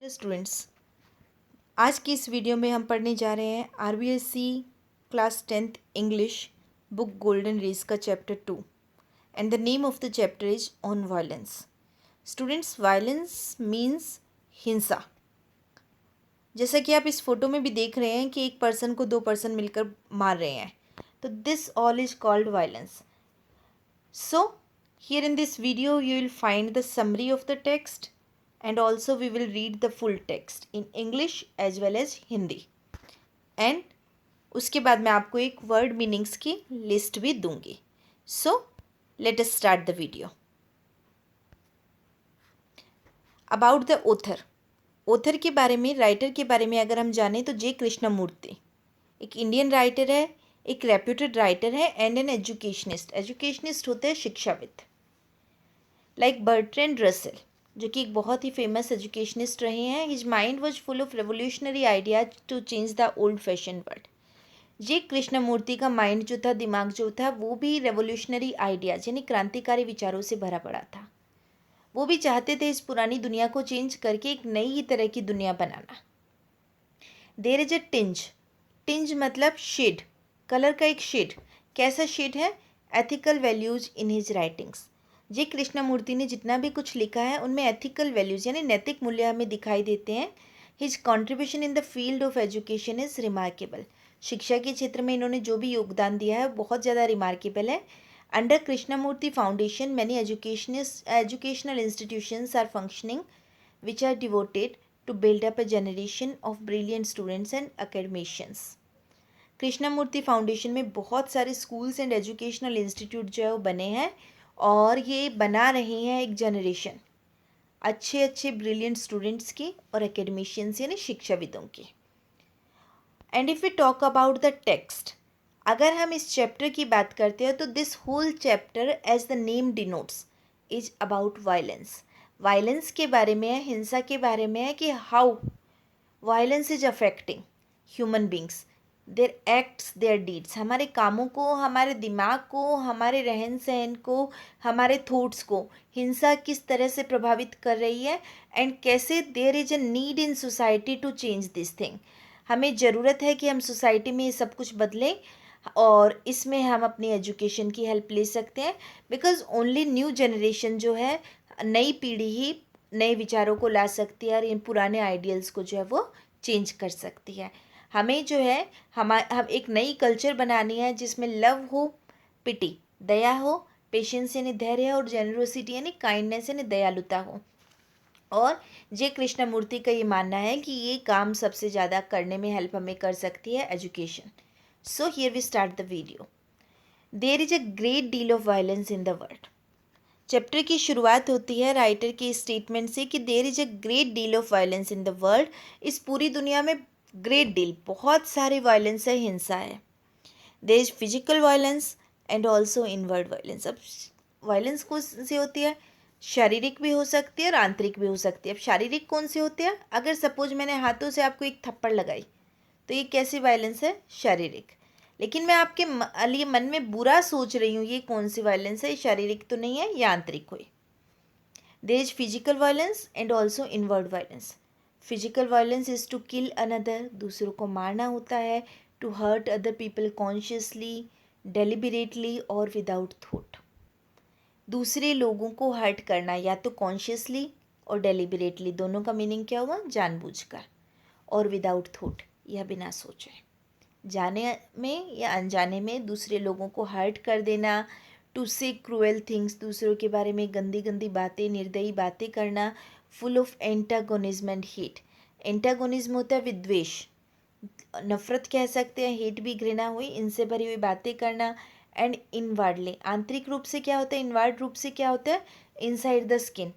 Students, आज की इस वीडियो में हम पढ़ने जा रहे हैं RBSC class 10th English book golden rays का chapter 2 and the name of the chapter is on violence. Students, violence means हिंसा। जैसा कि आप इस फोटो में भी देख रहे हैं कि एक पर्सन को दो पर्सन मिलकर मार रहे हैं, तो this all is called violence. So, here in this video you will find the summary of the text and also we will read the full text in English as well as Hindi. And उसके बाद मैं आपको एक word meanings की list भी दूंगी. So, let us start the video. About the author. Author के बारे में, राइटर के बारे में अगर हम जानें तो जे कृष्णमूर्ति एक इंडियन राइटर है, एक रेप्यूटेड राइटर है एंड एन एजुकेशनिस्ट। एजुकेशनिस्ट होते हैं शिक्षाविद। लाइक बर्ट्रैंड रसेल, जो कि एक बहुत ही फेमस एजुकेशनिस्ट रहे हैं। His mind was full of revolutionary ideas to change the old fashion world. J Krishnamurti का माइंड जो था, दिमाग जो था, वो भी रेवोल्यूशनरी आइडियाज यानी क्रांतिकारी विचारों से भरा पड़ा था। वो भी चाहते थे इस पुरानी दुनिया को चेंज करके एक नई ही तरह की दुनिया बनाना। There is a tinge. Tinge मतलब शेड, कलर का एक शेड। कैसा शेड है? Ethical values in his writings. J Krishnamurti ने जितना भी कुछ लिखा है उनमें एथिकल वैल्यूज यानी नैतिक मूल्य हमें दिखाई देते हैं। His contribution in the field of education is remarkable. शिक्षा के क्षेत्र में इन्होंने जो भी योगदान दिया है बहुत ज़्यादा रिमार्केबल है। Under Krishnamurti foundation many educational institutions are functioning which are devoted to build up a generation of brilliant students and academicians. Krishnamurti foundation में बहुत सारे स्कूल्स एंड एजुकेशनल इंस्टीट्यूट जो है वो बने हैं और ये बना रहे हैं एक जनरेशन अच्छे अच्छे ब्रिलियंट स्टूडेंट्स की और एकेडमिशियंस यानी शिक्षाविदों की। And if we talk about the text, अगर हम इस चैप्टर की बात करते हैं तो this whole chapter as the name denotes is about violence. Violence के बारे में है, हिंसा के बारे में है कि how violence is affecting human beings, their acts, their deeds. हमारे कामों को, हमारे दिमाग को, हमारे रहन सहन को, हमारे थॉट्स को हिंसा किस तरह से प्रभावित कर रही है एंड कैसे there is a need in society to change this thing. हमें ज़रूरत है कि हम सोसाइटी में ये सब कुछ बदलें और इसमें हम अपनी एजुकेशन की हेल्प ले सकते हैं। बिकॉज ओनली न्यू जनरेशन जो है, नई पीढ़ी ही नए विचारों को ला सकती है और इन पुराने आइडियल्स को जो है वो चेंज कर सकती है। हमें जो है हम एक नई कल्चर बनानी है जिसमें लव हो, पिटी, दया हो, पेशेंस यानी धैर्य और जेनरोसिटी यानी काइंडनेस यानी दयालुता हो। और जे कृष्णमूर्ति का ये मानना है कि ये काम सबसे ज़्यादा करने में हेल्प हमें कर सकती है education. So here we start the video. There is a great deal of violence in the world. Chapter की शुरुआत होती है राइटर के स्टेटमेंट से कि there is a great deal of violence in the world. इस पूरी दुनिया में ग्रेट डील, बहुत सारे वायलेंस है, हिंसा है। There is physical violence and also inward violence. अब वायलेंस कौन सी होती है? शारीरिक भी हो सकती है और आंतरिक भी हो सकती है। अब शारीरिक कौन सी होती है? अगर सपोज मैंने हाथों से आपको एक थप्पड़ लगाई तो ये कैसी वायलेंस है? शारीरिक। लेकिन मैं आपके लिए मन में बुरा सोच रही हूँ, ये कौन सी वायलेंस है? ये शारीरिक तो नहीं है, ये आंतरिक हुई। There is physical violence and also inward violence. Physical violence is to kill another, दूसरों को मारना होता है। To hurt other people consciously, deliberately और विदाउट थॉट। दूसरे लोगों को हर्ट करना या तो कॉन्शियसली और डेलिबरेटली, दोनों का मीनिंग क्या हुआ? जानबूझकर। और विदाउट थॉट, यह बिना सोचे। जाने में या अनजाने में दूसरे लोगों को हर्ट कर देना। टू से क्रूएल थिंग्स, दूसरों के बारे में गंदी गंदी बातें, निर्दयी बातें करना। Full of antagonism and hate. Antagonism होता है विद्वेष, नफरत कह सकते हैं, हेट भी घृणा हुई, इनसे भरी हुई बातें करना। एंड इनवार्डली, आंतरिक रूप से क्या होता है? इनवार्ड रूप से क्या होता है? इनसाइड द स्किन,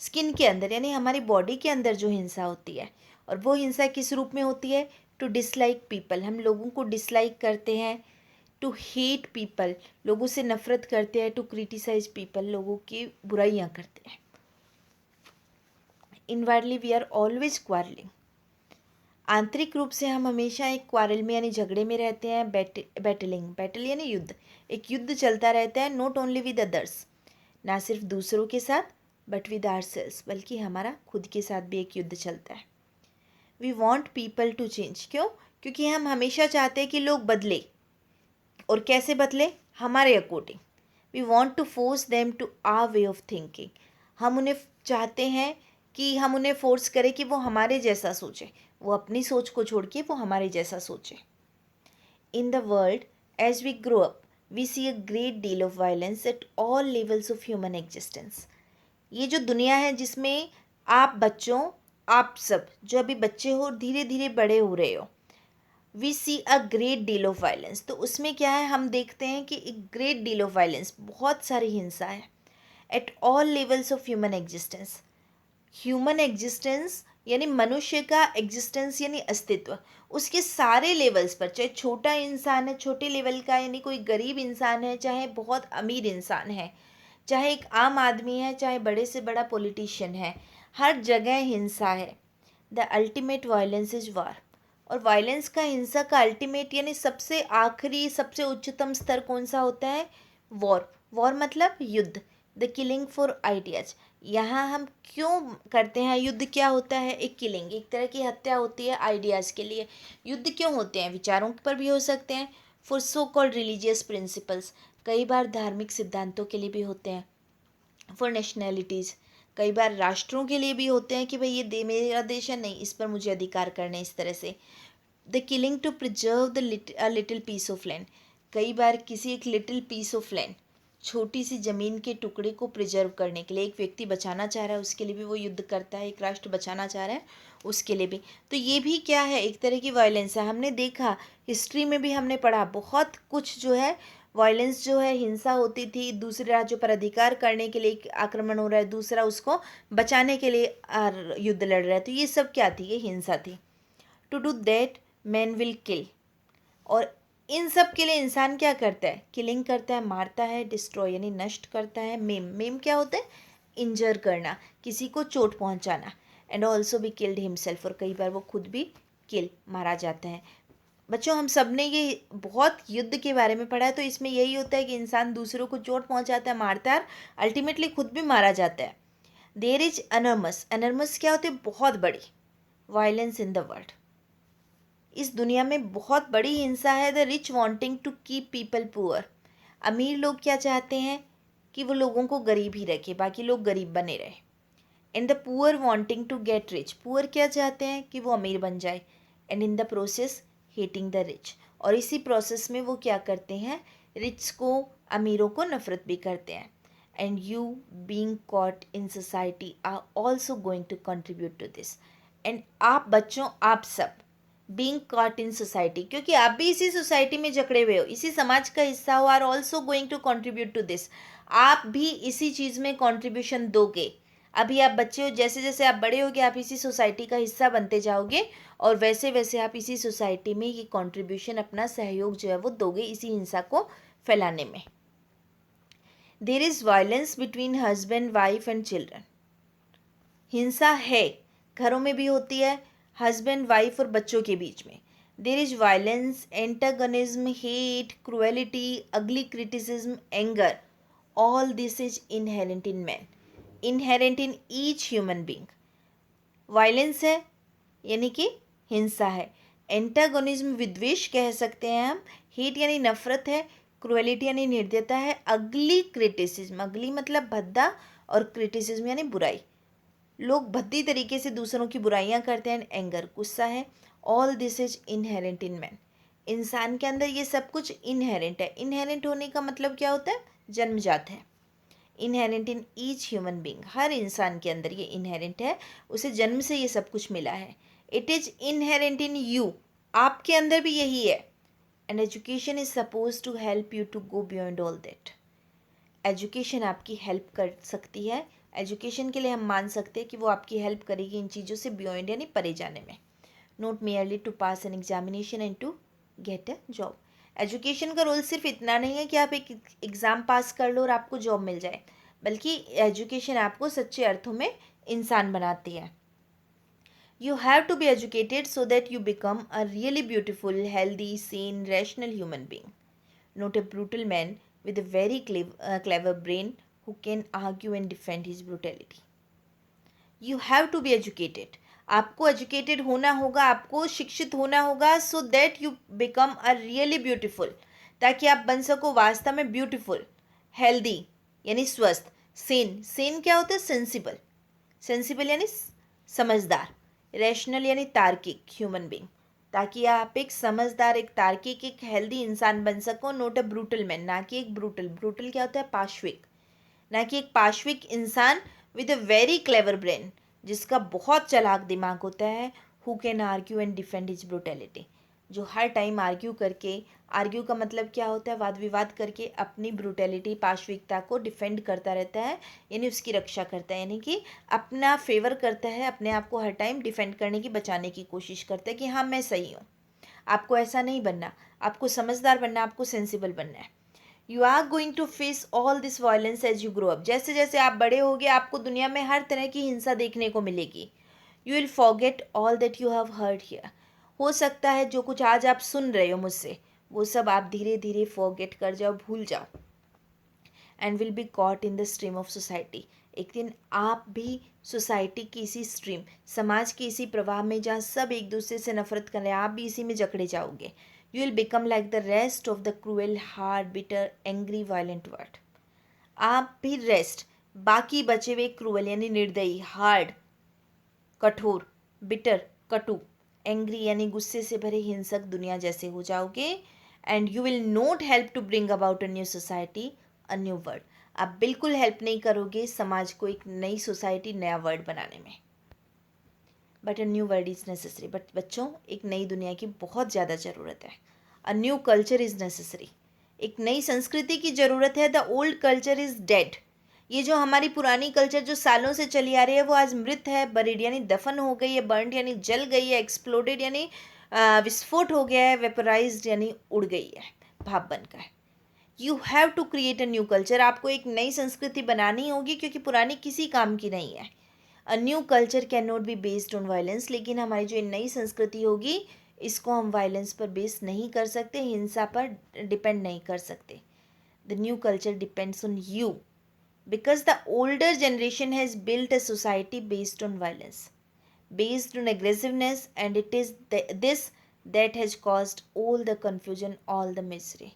स्किन के अंदर यानी हमारी बॉडी के अंदर जो हिंसा होती है। और वो हिंसा किस रूप में होती है? टू डिसलाइक पीपल, हम लोगों को डिसलाइक करते हैं। टू हेट पीपल, लोगों से नफरत करते हैं। टू क्रिटिसाइज पीपल, लोगों की बुराइयां करते हैं। Inwardly we are always quarrelling, आंतरिक रूप से हम हमेशा एक क्वारल में यानी झगड़े में रहते हैं। बैटलिंग, बैटल यानी युद्ध, एक युद्ध चलता रहता है। नॉट ओनली विद अदर्स, ना सिर्फ दूसरों के साथ बट विद आवर सेल्स, बल्कि हमारा खुद के साथ भी एक युद्ध चलता है। We want people to change, क्यों? क्योंकि हम हमेशा चाहते हैं कि लोग बदले, और कैसे बदले? हमारे according. We want to force them to our way of thinking, हम उन्हें चाहते हैं कि हम उन्हें फोर्स करें कि वो हमारे जैसा सोचे, वो अपनी सोच को छोड़ के वो हमारे जैसा सोचे। In the world as we grow up we see a great deal of violence at all levels of human existence. ये जो दुनिया है जिसमें आप बच्चों, आप सब जो अभी बच्चे हो और धीरे धीरे बड़े हो रहे हो, we see a great deal of violence, तो उसमें क्या है, हम देखते हैं कि एक ग्रेट डील ऑफ वायलेंस, बहुत सारी हिंसा है eight all levels of human existence. Human existence यानी मनुष्य का एग्जिस्टेंस यानी अस्तित्व, उसके सारे लेवल्स पर, चाहे छोटा इंसान है छोटे लेवल का यानी कोई गरीब इंसान है, चाहे बहुत अमीर इंसान है, चाहे एक आम आदमी है, चाहे बड़े से बड़ा पॉलिटिशियन है, हर जगह हिंसा है। द अल्टीमेट वायलेंस इज वार, और वायलेंस का, हिंसा का अल्टीमेट यानी सबसे आखिरी सबसे उच्चतम स्तर कौन सा होता है? वॉर। वॉर मतलब युद्ध, द किलिंग फॉर आइडियाज। यहाँ हम क्यों करते हैं युद्ध? क्या होता है? एक किलिंग, एक तरह की हत्या होती है आइडियाज़ के लिए। युद्ध क्यों होते हैं? विचारों पर भी हो सकते हैं, for so called religious principles, कई बार धार्मिक सिद्धांतों के लिए भी होते हैं, फॉर नेशनैलिटीज़, कई बार राष्ट्रों के लिए भी होते हैं कि भाई ये मेरा देश है, नहीं इस पर मुझे अधिकार करने, इस तरह से। The killing to preserve the little piece of land, कई बार किसी एक लिटिल पीस ऑफ लैंड, छोटी सी ज़मीन के टुकड़े को प्रिजर्व करने के लिए, एक व्यक्ति बचाना चाह रहा है उसके लिए भी वो युद्ध करता है, एक राष्ट्र बचाना चाह रहा है उसके लिए भी। तो ये भी क्या है? एक तरह की वायलेंस है। हमने देखा, हिस्ट्री में भी हमने पढ़ा, बहुत कुछ जो है वायलेंस जो है, हिंसा होती थी, दूसरे राज्यों पर अधिकार करने के लिए एक आक्रमण हो रहा है, दूसरा उसको बचाने के लिए युद्ध लड़ रहा है, तो ये सब क्या थी? ये हिंसा थी। To do that man will kill, और इन सब के लिए इंसान क्या करता है? किलिंग करता है, मारता है, डिस्ट्रॉय यानी नष्ट करता है, मेम, मेम क्या होता है? इंजर करना, किसी को चोट पहुंचाना, एंड ऑल्सो भी किल्ड हिमसेल्फ, और कई बार वो खुद भी किल, मारा जाता है। बच्चों, हम सब ने ये बहुत युद्ध के बारे में पढ़ा है, तो इसमें यही होता है कि इंसान दूसरों को चोट पहुंचाता है, मारता है, अल्टीमेटली खुद भी मारा जाता है। देयर इज अनर्मस, अनर्मस क्या होती है? बहुत बड़ी वायलेंस इन द वर्ल्ड, इस दुनिया में बहुत बड़ी हिंसा है। The rich wanting to keep people poor, अमीर लोग क्या चाहते हैं? कि वो लोगों को गरीब ही रखे, बाकी लोग गरीब बने रहे। And the poor wanting to get rich, poor क्या चाहते हैं? कि वो अमीर बन जाए। And in the process hating the rich, और इसी प्रोसेस में वो क्या करते हैं? रिच को, अमीरों को नफरत भी करते हैं। And you being caught in society are also going to contribute to this, and आप बच्चों, आप सब बीइंग कॉट इन सोसाइटी, क्योंकि आप भी इसी सोसाइटी में जकड़े हुए हो, इसी समाज का हिस्सा हो, are also going to contribute to this, आप भी इसी चीज़ में कंट्रीब्यूशन दोगे। अभी आप बच्चे हो, जैसे जैसे आप बड़े होगे आप इसी सोसाइटी का हिस्सा बनते जाओगे, और वैसे वैसे आप इसी सोसाइटी में ये कंट्रीब्यूशन, अपना सहयोग जो है वो दोगे इसी हिंसा को फैलाने में। There is violence between husband, wife and children, हिंसा है, घरों में भी होती है, हस्बैंड, वाइफ और बच्चों के बीच में। There is violence, antagonism, hate, cruelty, ugly criticism, anger, all this is inherent in man, inherent in each human being. Violence है यानी कि हिंसा है, एंटागोनिज्म विद्वेष कह सकते हैं हम, हेट यानी नफरत है, क्रुएलिटी यानी निर्दयता है, अगली क्रिटिसिज्म, अगली मतलब भद्दा, और क्रिटिसिज्म यानी बुराई, लोग भद्दी तरीके से दूसरों की बुराइयां करते हैं, एंगर गुस्सा है। All this is inherent in man, इंसान के अंदर ये सब कुछ इनहेरेंट है। इनहेरेंट होने का मतलब क्या होता है? जन्मजात है। Inherent in each human being, हर इंसान के अंदर ये इनहेरेंट है, उसे जन्म से ये सब कुछ मिला है। It is inherent in you, आपके अंदर भी यही है। And education is suppose to help you to go beyond all that, education आपकी हेल्प कर सकती है, एजुकेशन के लिए हम मान सकते हैं कि वो आपकी हेल्प करेगी इन चीज़ों से बियॉन्ड यानी परे जाने में। Not merely to pass an examination and to get a job, education का रोल सिर्फ इतना नहीं है कि आप एक एग्ज़ाम पास कर लो और आपको जॉब मिल जाए, बल्कि एजुकेशन आपको सच्चे अर्थों में इंसान बनाती है। You have to be educated so that you become a really beautiful, healthy, sane, rational human being, not a brutal man with a very clever brain who can argue and defend his brutality. You have to be educated. आपको educated होना होगा, आपको शिक्षित होना होगा, सो that you become a really beautiful, ताकि आप बन सको वास्तव में ब्यूटिफुल, हेल्दी यानी स्वस्थ, सेन, सेन क्या होता है, सेंसिबल, सेंसिबल यानी समझदार, रैशनल यानी तार्किक ह्यूमन बीइंग, ताकि आप एक समझदार, एक तार्किक, एक हेल्दी इंसान बन सको, नोट अ ब्रूटल मैन, ना कि एक ब्रूटल, ब्रूटल क्या होता है, पाश्विक, ना कि एक पाश्विक इंसान with a very clever brain, जिसका बहुत चालाक दिमाग होता है, who can argue and defend his brutality, जो हर टाइम आर्ग्यू करके, आर्ग्यू का मतलब क्या होता है, वाद विवाद करके अपनी ब्रूटैलिटी, पाश्विकता को डिफेंड करता रहता है, यानी उसकी रक्षा करता है, यानी कि अपना फेवर करता है, अपने आप को हर टाइम डिफेंड करने की, बचाने की कोशिश करता है कि हाँ मैं सही हूँ। आपको ऐसा नहीं बनना, आपको समझदार बनना, आपको सेंसिबल बनना है। You are going to face all this violence as you grow up, जैसे जैसे आप बड़े होगे आपको दुनिया में हर तरह की हिंसा देखने को मिलेगी। You will forget all that you have heard here, हो सकता है जो कुछ आज आप सुन रहे हो मुझसे, वो सब आप धीरे धीरे फॉरगेट कर जाओ, भूल जाओ, and will be caught in the stream of society. एक दिन आप भी सोसाइटी की इसी स्ट्रीम, समाज के इसी प्रवाह में जहाँ सब एक दूसरे से नफरत कर रहे हैं, आप भी इसी में जकड़े जाओगे। You will become like the rest of the cruel, hard, bitter, angry, violent world. आप भी रेस्ट, बाकी बचे हुए क्रूएल यानी निर्दयी, हार्ड कठोर, बिटर कटु, एंग्री यानी गुस्से से भरे हिंसक दुनिया जैसे हो जाओगे। And you will not help to bring about a new society, a new world. आप बिल्कुल हेल्प नहीं करोगे समाज को एक नई सोसाइटी, नया वर्ल्ड बनाने में। But a new world is necessary, but बच्चों एक नई दुनिया की बहुत ज़्यादा ज़रूरत है। अ न्यू कल्चर इज़ नेसेसरी, एक नई संस्कृति की ज़रूरत है। The old culture is dead, ये जो हमारी पुरानी कल्चर जो सालों से चली आ रही है वो आज मृत है, बरीड यानी दफन हो गई है, बर्नड यानी जल गई है, एक्सप्लोडेड यानी विस्फोट हो गया है, वेपराइज्ड यानी उड़ गई है, भाप बनकर। You have to create a new culture, आपको एक नई संस्कृति बनानी होगी क्योंकि पुरानी किसी काम की नहीं है। अ new culture can not be based on violence, लेकिन हमारी जो नई संस्कृति होगी इसको हम वायलेंस पर बेस नहीं कर सकते, हिंसा पर डिपेंड नहीं कर सकते। The new culture depends on you, because the older generation has built a society based on violence, based on aggressiveness, and it is this that has caused all the confusion, all the misery.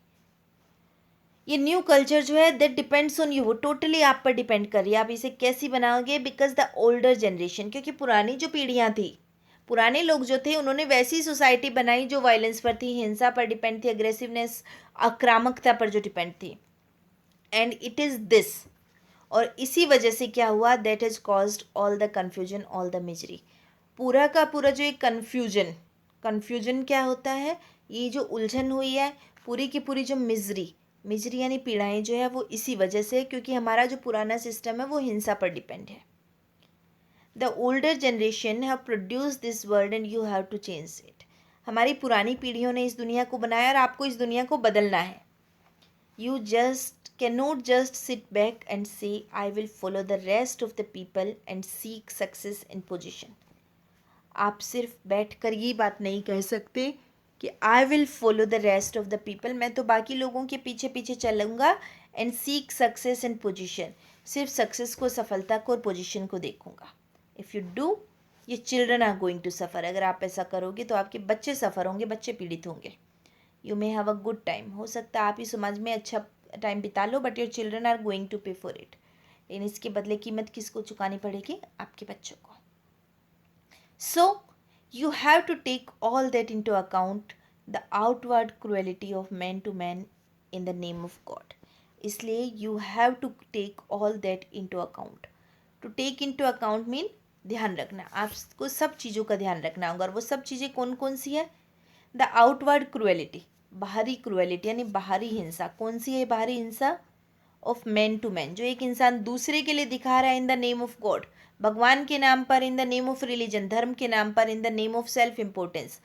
ये new culture जो है that depends on you, वो totally आप पर depend कर रही है, आप इसे कैसी बनाओगे। बिकॉज द ओल्डर जनरेशन, क्योंकि पुरानी जो पीढ़ियाँ थी, पुराने लोग जो थे उन्होंने वैसी सोसाइटी बनाई जो वायलेंस पर थी, हिंसा पर डिपेंड थी, अग्रेसिवनेस, आक्रामकता पर जो डिपेंड थी। एंड इट इज़ दिस, और इसी वजह से क्या हुआ, that has caused all the confusion, all the misery. पूरा का पूरा जो एक कन्फ्यूजन, कन्फ्यूजन क्या होता है, ये जो उलझन हुई है, पूरी की पूरी जो मिजरी, मिजरी यानी पीड़ाएं जो है, वो इसी वजह से, क्योंकि हमारा जो पुराना सिस्टम है वो हिंसा पर डिपेंड है। The older generation have produce this world and you have to change it. हमारी पुरानी पीढ़ियों ने इस दुनिया को बनाया और आपको इस दुनिया को बदलना है। You just cannot just sit back and say, I will follow the rest of the people and seek success in position. आप सिर्फ बैठ कर ये बात नहीं कह सकते कि I will follow the rest of the people, मैं तो बाकी लोगों के पीछे पीछे चलूँगा, and seek success and position, सिर्फ सक्सेस को, सफलता को और पोजीशन को देखूँगा। If you do, your children are going to suffer. अगर आप ऐसा करोगे तो आपके बच्चे सफ़र होंगे, बच्चे पीड़ित होंगे। You may have a good time, हो सकता है आप ही समाज में अच्छा टाइम बिता लो, but your children are going to pay for it. लेकिन इसके बदले कीमत किसको चुकानी पड़ेगी, आपके बच्चों को। So you have to take all that into account, the outward cruelty of man to man in the name of God. इसलिए you have to take all that into account. To take into account mean ध्यान रखना, आपको सब चीज़ों का ध्यान रखना होगा। और वो सब चीज़ें कौन कौन सी है, द आउटवर्ड क्रुएलिटी, बाहरी क्रुएलिटी यानी बाहरी हिंसा। कौन सी है बाहरी हिंसा, ऑफ मैन टू मैन, जो एक इंसान दूसरे के लिए दिखा रहा है इन द नेम ऑफ गॉड, भगवान के नाम पर, इन द नेम ऑफ रिलीजन, धर्म के नाम पर, इन the name of self importance,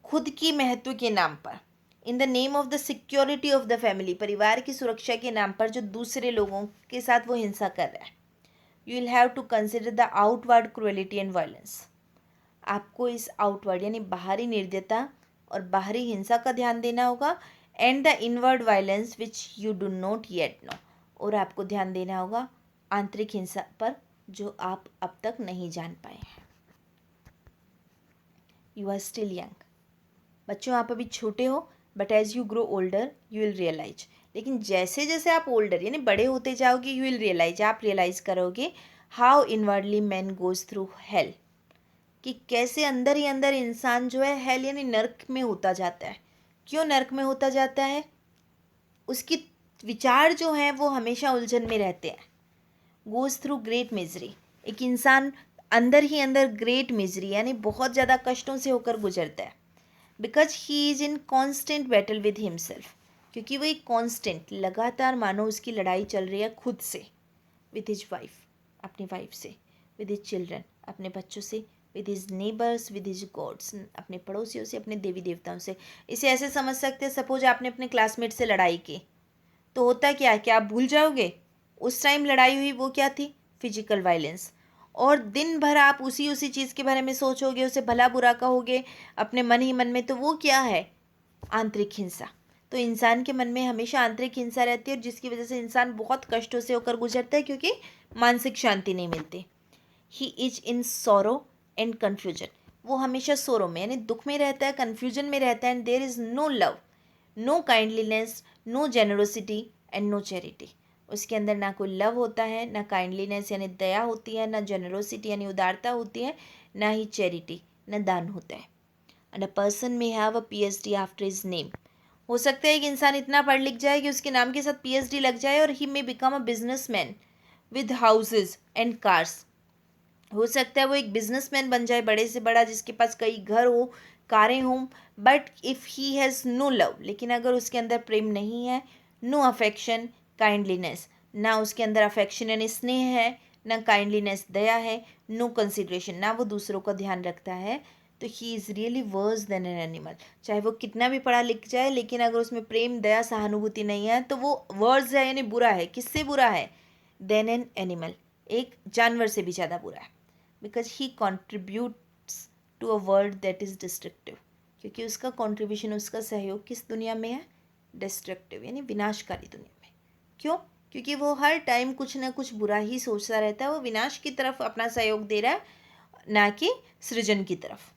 खुद की महत्व के नाम पर, इन the name of the security of the family, परिवार की सुरक्षा के नाम पर जो दूसरे लोगों के साथ वो हिंसा कर रहा है। You will have to consider the outward cruelty and violence. आपको इस आउटवर्ड यानी बाहरी निर्दयता और बाहरी हिंसा का ध्यान देना होगा, and the inward violence which you do not yet know, और आपको ध्यान देना होगा आंतरिक हिंसा पर, जो आप अब तक नहीं जान पाए हैं। You are still young. बच्चों, आप अभी छोटे हो, but as you grow older you will realise. लेकिन जैसे जैसे आप ओल्डर यानी बड़े होते जाओगे, यू विल रियलाइज, आप रियलाइज करोगे how inwardly man goes through hell, कि कैसे अंदर ही अंदर इंसान जो है हेल यानी नर्क में होता जाता है। क्यों नर्क में होता जाता है? उसकी विचार जो हैं वो हमेशा उलझन में रहते हैं। गोज थ्रू ग्रेट मिजरी, एक इंसान अंदर ही अंदर ग्रेट मिजरी यानी बहुत ज़्यादा कष्टों से होकर गुजरता है। Because he is in constant battle with himself, क्योंकि वो एक कॉन्स्टेंट लगातार मानो उसकी लड़ाई चल रही है खुद से, विद हिज वाइफ, अपनी वाइफ से, विद हिज चिल्ड्रन, अपने बच्चों से, with his neighbours, with his gods, अपने पड़ोसियों से, अपने देवी देवताओं से। इसे ऐसे समझ सकते हैं, सपोज आपने अपने क्लासमेट से लड़ाई की, तो होता क्या है कि आप भूल जाओगे उस टाइम लड़ाई हुई वो क्या थी, फिजिकल वायलेंस, और दिन भर आप उसी उसी चीज़ के बारे में सोचोगे, उसे भला बुरा कहोगे अपने मन ही मन में, तो वो क्या है, आंतरिक हिंसा। तो इंसान के मन में हमेशा आंतरिक हिंसा रहती है, जिसकी वजह से इंसान बहुत कष्टों से होकर गुजरता है, क्योंकि मानसिक शांति नहीं मिलती। He is in sorrow and confusion, वो हमेशा सोरो में यानी दुख में रहता है, कन्फ्यूजन में रहता है। And there is no love, no kindliness, no generosity and no charity. उसके अंदर ना कोई लव होता है, ना काइंडलीनेस यानी दया होती है, ना जेनरोसिटी यानी उदारता होती है, ना ही चैरिटी, ना दान होता है। And a person may have a PhD after his name, हो सकता है कि इंसान इतना पढ़ लिख जाए कि उसके नाम के साथ PhD लग जाए, और he may become a businessman with houses and cars. हो सकता है वो एक बिजनेसमैन बन जाए, बड़े से बड़ा, जिसके पास कई घर हो, कारें हों, but if he has no love, लेकिन अगर उसके अंदर प्रेम नहीं है, नो अफेक्शन काइंडलीनेस, ना उसके अंदर अफेक्शन यानी स्नेह है, ना काइंडलीनेस दया है, नो कंसिडरेशन, ना वो दूसरों का ध्यान रखता है, तो he is really worse than an animal. चाहे वो कितना भी पढ़ा लिख जाए, लेकिन अगर उसमें प्रेम दया सहानुभूति नहीं है, तो वो वर्स है यानी बुरा है। किससे बुरा है? देन एन एनिमल, एक जानवर से भी ज़्यादा बुरा है। Because he contributes to a world that is destructive, क्योंकि उसका कॉन्ट्रीब्यूशन, उसका सहयोग किस दुनिया में है? डिस्ट्रक्टिव यानी विनाशकारी दुनिया में। क्यों? क्योंकि वो हर टाइम कुछ ना कुछ बुरा ही सोचता रहता है, वो विनाश की तरफ अपना सहयोग दे रहा है, ना कि सृजन की तरफ।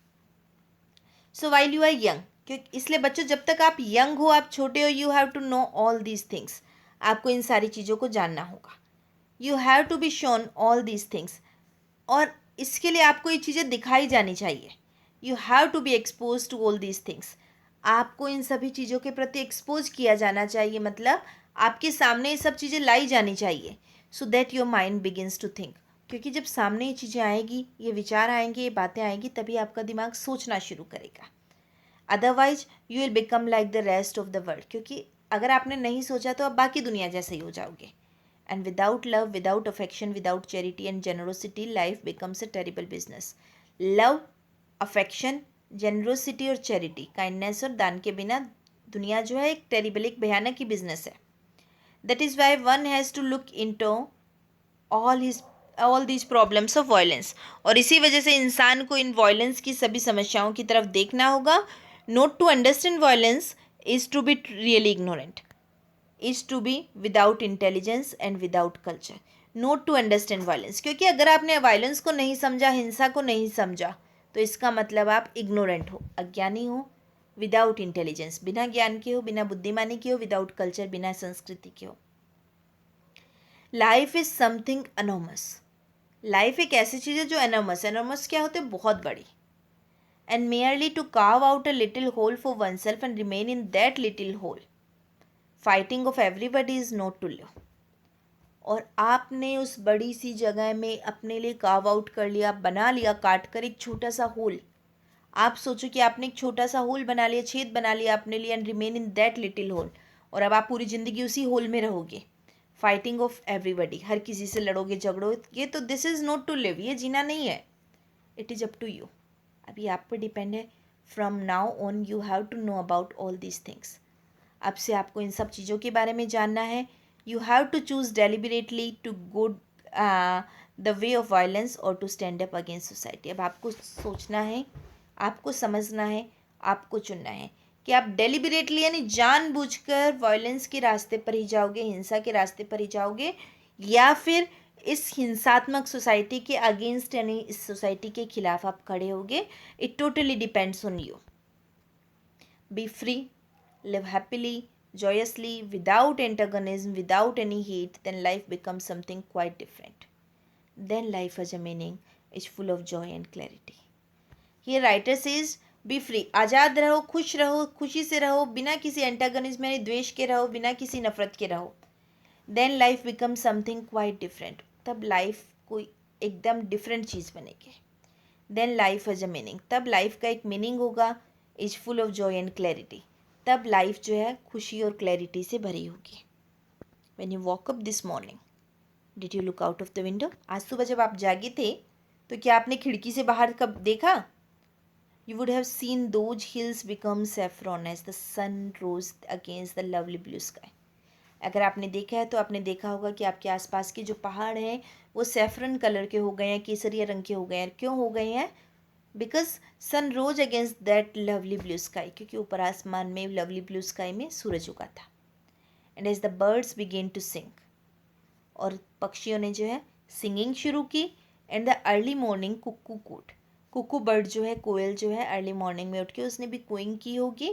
So while you are young, क्योंकि इसलिए बच्चों जब तक आप यंग हो, आप छोटे हो, you have to know all these things, आपको इन सारी चीज़ों को जानना होगा। You have to be shown all these things, और इसके लिए आपको ये चीज़ें दिखाई जानी चाहिए। You have to be expose to all these things, आपको इन सभी चीज़ों के प्रति एक्सपोज किया जाना चाहिए, मतलब आपके सामने ये सब चीज़ें लाई जानी चाहिए, so that your mind begins to think. क्योंकि जब सामने ये चीज़ें आएगी, ये विचार आएंगे, ये बातें आएंगी, तभी आपका दिमाग सोचना शुरू करेगा। Otherwise you will become like the rest of the world, क्योंकि अगर आपने नहीं सोचा तो आप बाकी दुनिया जैसे ही हो जाओगे। And without love, without affection, without charity and generosity, life becomes a terrible business. Love, affection, generosity और charity, kindness और दान के बिना दुनिया जो है एक टेरिबल, एक भयानक ही बिजनेस है। That is why one has to look into all these problems of violence. और इसी वजह से इंसान को इन वायलेंस की सभी समस्याओं की तरफ देखना होगा। Not to understand violence is to be really ignorant, is to be without intelligence and without culture. Not to understand violence, क्योंकि अगर आपने वायलेंस को नहीं समझा, हिंसा को नहीं समझा, तो इसका मतलब आप इग्नोरेंट हो, अज्ञानी हो, विदाउट इंटेलिजेंस, बिना ज्ञान के हो, बिना बुद्धिमानी के हो, विदाउट कल्चर, बिना संस्कृति के हो। लाइफ इज समथिंग अनोमस, लाइफ एक ऐसी चीज़ है जो एनोमस, एनोमस क्या होते हैं? बहुत बड़ी। And merely to carve out a little hole for oneself and remain in that little hole, fighting off everybody is not to live. और आपने उस बड़ी सी जगह में अपने लिए कार्व आउट कर लिया, बना लिया, काट कर एक छोटा सा होल। आप सोचो कि आपने एक छोटा सा होल बना लिया, छेद बना लिया अपने लिए, and remain in that little whole, और अब आप पूरी ज़िंदगी उसी होल में रहोगे। फाइटिंग ऑफ एवरीबडी, हर किसी से लड़ोगे, झगड़ोगे, तो this is not to live, ये जीना नहीं है। It is up to you, अभी आप पर डिपेंड है। From now on you have to know about all these things, अब से आपको इन सब चीज़ों के बारे में जानना है। You have to choose deliberately to go the way of violence और to stand up against society. अब आपको सोचना है, आपको समझना है, आपको चुनना है कि आप डेलिबरेटली यानी जानबूझकर वायलेंस के रास्ते पर ही जाओगे, हिंसा के रास्ते पर ही जाओगे, या फिर इस हिंसात्मक सोसाइटी के अगेंस्ट यानी इस सोसाइटी के खिलाफ आप खड़े होगे. It totally depends on you. B free, live happily, joyously, without antagonism, without any hate, then life becomes something quite different. Then life has a meaning, is full of joy and clarity. Here writer says, be free. आज़ाद रहो, खुशी से रहो, बिना किसी एंटागनिज्म यानी द्वेष के रहो, बिना किसी नफरत के रहो. Then life becomes something quite different. तब लाइफ कोई एकदम डिफरेंट चीज़ बनेगी. Then life has a meaning. तब लाइफ का एक मीनिंग होगा, is full of joy and clarity. तब लाइफ जो है खुशी और क्लैरिटी से भरी होगी. When you woke up this morning, did you look out of the window? आज सुबह जब आप जागे थे तो क्या आपने खिड़की से बाहर कब देखा? You would have seen those hills become saffron as the sun rose against the lovely blue sky. अगर आपने देखा है तो आपने देखा होगा कि आपके आसपास के जो पहाड़ हैं वो सैफरन कलर के हो गए हैं, केसरिया रंग के हो गए हैं. क्यों हो गए हैं? Because sun rose against that lovely blue sky, क्योंकि ऊपर आसमान में लवली ब्लू स्काई में सूरज उगा था. And as the birds began to sing, और पक्षियों ने जो है सिंगिंग शुरू की. And the early morning cuckoo cooed, cuckoo bird जो है, कोयल जो है, अर्ली मॉर्निंग में उठ के उसने भी कोइंग की होगी,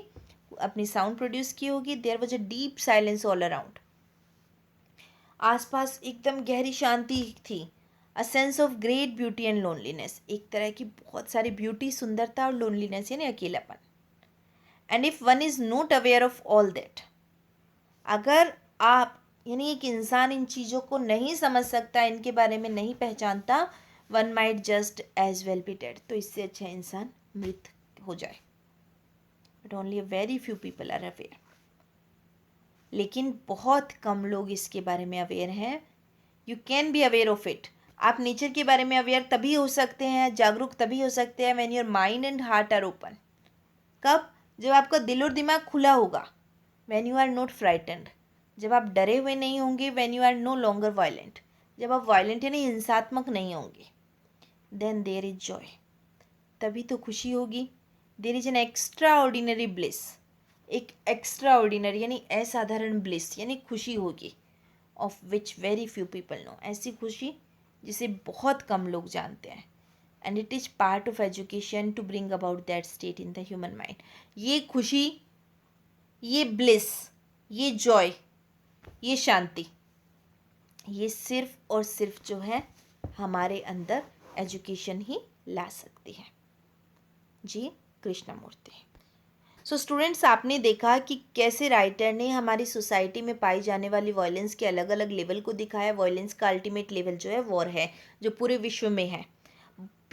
अपनी साउंड प्रोड्यूस की होगी. There was a deep silence all around. आसपास एकदम गहरी शांति थी. A sense of great beauty and loneliness, एक तरह की बहुत सारी ब्यूटी, सुंदरता और लोनलीनेस यानी अकेलापन. And if one is not aware of all that, अगर आप यानी एक इंसान इन चीज़ों को नहीं समझ सकता, इनके बारे में नहीं पहचानता, one might just as well be dead, तो इससे अच्छा इंसान मृत हो जाए. But only a very few people are aware. लेकिन बहुत कम लोग इसके बारे में अवेयर हैं. You can be aware of it. आप नेचर के बारे में अवेयर तभी हो सकते हैं, जागरूक तभी हो सकते हैं, when your mind and heart are open. कब? जब आपका दिल और दिमाग खुला होगा. When you are not frightened, जब आप डरे हुए नहीं होंगे. When you are no longer violent, जब आप वायलेंट यानी हिंसात्मक नहीं होंगे. देन देयर इज जॉय, तभी तो खुशी होगी. There is an extraordinary bliss, एक एक्स्ट्रा ऑर्डिनरी यानी असाधारण ब्लिस यानी खुशी होगी. Of which very few people know, ऐसी खुशी जिसे बहुत कम लोग जानते हैं. And it is part of education to bring about that state in the human mind. ये खुशी, ये ब्लिस, ये जॉय, ये शांति, ये सिर्फ और सिर्फ जो है हमारे अंदर एजुकेशन ही ला सकती है. जी कृष्णमूर्ति. सो स्टूडेंट्स, आपने देखा कि कैसे राइटर ने हमारी सोसाइटी में पाई जाने वाली वायलेंस के अलग अलग लेवल को दिखाया. वायलेंस का अल्टीमेट लेवल जो है वॉर है, जो पूरे विश्व में है.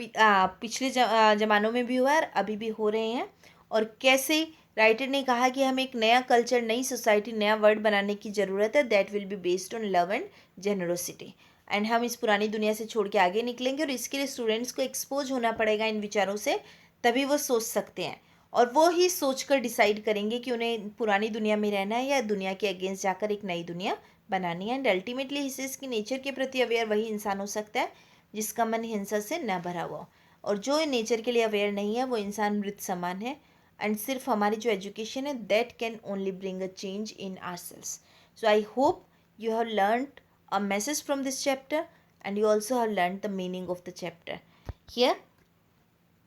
पिछले ज़मानों में भी हुआ है और अभी भी हो रहे हैं. और कैसे राइटर ने कहा कि हमें एक नया कल्चर, नई सोसाइटी, नया वर्ल्ड बनाने की ज़रूरत है. That will be based on love and generosity. And हम इस पुरानी दुनिया से छोड़ के आगे निकलेंगे, और इसके लिए स्टूडेंट्स को एक्सपोज होना पड़ेगा इन विचारों से, तभी वो सोच सकते हैं. और वो ही सोचकर डिसाइड करेंगे कि उन्हें पुरानी दुनिया में रहना है या दुनिया के अगेंस्ट जाकर एक नई दुनिया बनानी है. एंड अल्टीमेटली इसकी नेचर के प्रति अवेयर वही इंसान हो सकता है जिसका मन हिंसा से न भरा हुआ हो. और जो नेचर के लिए अवेयर नहीं है वो इंसान मृत समान है. एंड सिर्फ हमारी जो एजुकेशन है that can only bring a change in ourselves. So I hope you have learned a message from this chapter, and you also have learned the meaning of the chapter. Here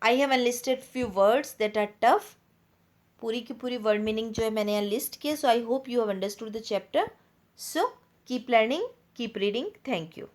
I have enlisted few words that are tough. पूरी की पूरी word meaning जो है मैंने यहाँ list किया. So I hope you have understood the chapter. So keep learning, keep reading. Thank you.